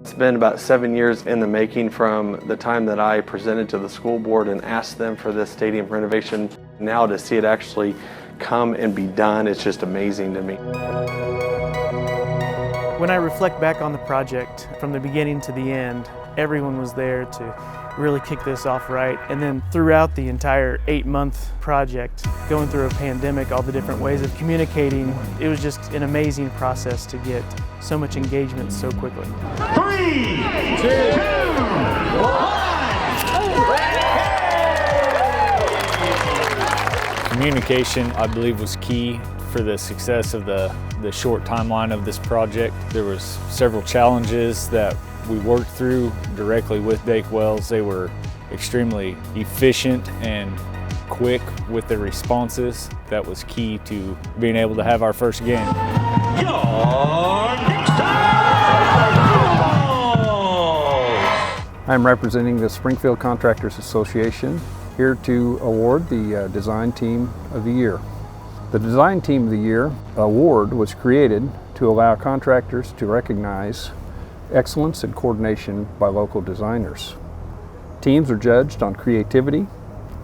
It's been about 7 years in the making from the time that I presented to the school board and asked them for this stadium renovation. Now to see it actually come and be done, it's just amazing to me. When I reflect back on the project from the beginning to the end, everyone was there to really kick this off right. And then throughout the entire 8-month project, going through a pandemic, all the different ways of communicating, it was just an amazing process to get so much engagement so quickly. 3, 2, 1. Communication, I believe, was key for the success of the short timeline of this project. There was several challenges that we worked through directly with Dake Wells. They were extremely efficient and quick with their responses. That was key to being able to have our first game. I'm representing the Springfield Contractors Association, here to award the Design Team of the Year. The Design Team of the Year award was created to allow contractors to recognize excellence and coordination by local designers. Teams are judged on creativity,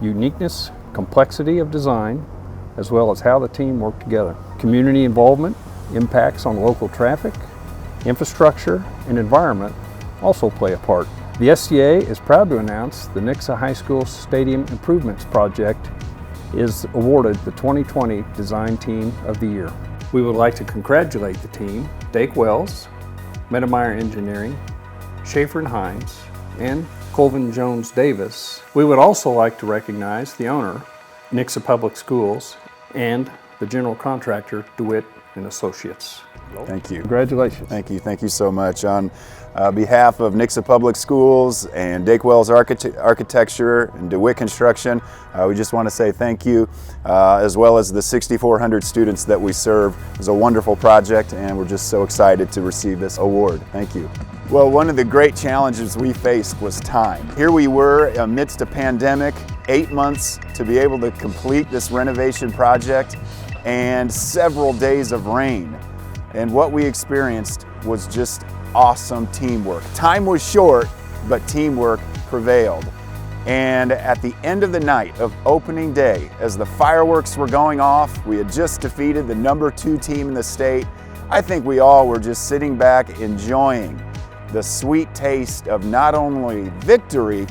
uniqueness, complexity of design, as well as how the team worked together. Community involvement, impacts on local traffic, infrastructure, and environment also play a part. The SCA is proud to announce the Nixa High School Stadium Improvements Project is awarded the 2020 Design Team of the Year. We would like to congratulate the team, Dake Wells, Medemeyer Engineering, Schaefer & Hines, and Colvin Jones Davis. We would also like to recognize the owner, Nixa Public Schools, and the general contractor, DeWitt & Associates. Thank you. Congratulations. Thank you so much. On behalf of Nixa Public Schools and Dake Wells Architecture and DeWitt Construction, we just want to say thank you, as well as the 6,400 students that we serve. It was a wonderful project, and we're just so excited to receive this award. Thank you. Well, one of the great challenges we faced was time. Here we were amidst a pandemic, 8 months to be able to complete this renovation project, and several days of rain. And what we experienced was just awesome teamwork. Time was short, but teamwork prevailed. And at the end of the night of opening day, as the fireworks were going off, we had just defeated the #2 team in the state. I think we all were just sitting back enjoying the sweet taste of not only victory,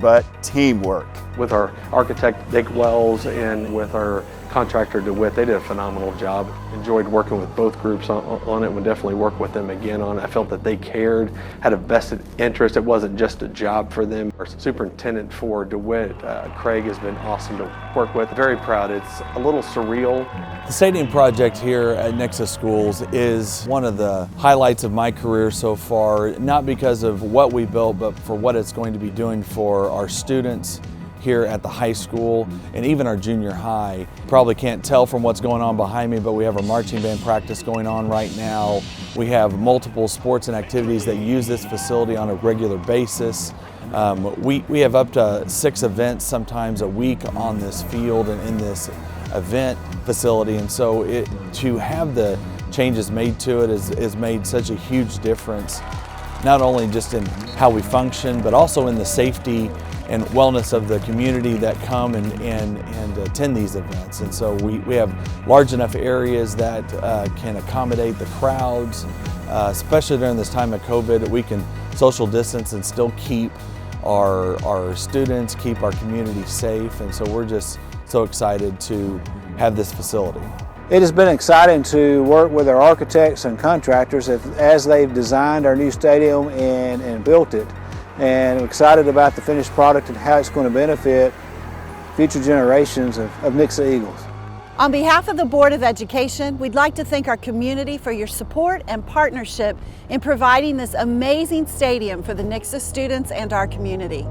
but teamwork. With our architect, Dake Wells, and with our contractor, DeWitt, they did a phenomenal job. Enjoyed working with both groups on it. Would definitely work with them again on it. I felt that they cared, had a vested interest. It wasn't just a job for them. Our superintendent for DeWitt, Craig, has been awesome to work with. Very proud. It's a little surreal. The stadium project here at Nixa Schools is one of the highlights of my career so far, not because of what we built, but for what it's going to be doing for our students here at the high school and even our junior high. Probably can't tell from what's going on behind me, but we have our marching band practice going on right now. We have multiple sports and activities that use this facility on a regular basis. We have up to 6 events sometimes a week on this field and in this event facility, and so to have the changes made to it has made such a huge difference, not only just in how we function, but also in the safety and wellness of the community that come and attend these events. And so we have large enough areas that can accommodate the crowds, especially during this time of COVID, that we can social distance and still keep our students, keep our community safe. And so we're just so excited to have this facility. It has been exciting to work with our architects and contractors as they've designed our new stadium and built it. And I'm excited about the finished product and how it's going to benefit future generations of Nixa Eagles. On behalf of the Board of Education, we'd like to thank our community for your support and partnership in providing this amazing stadium for the Nixa students and our community.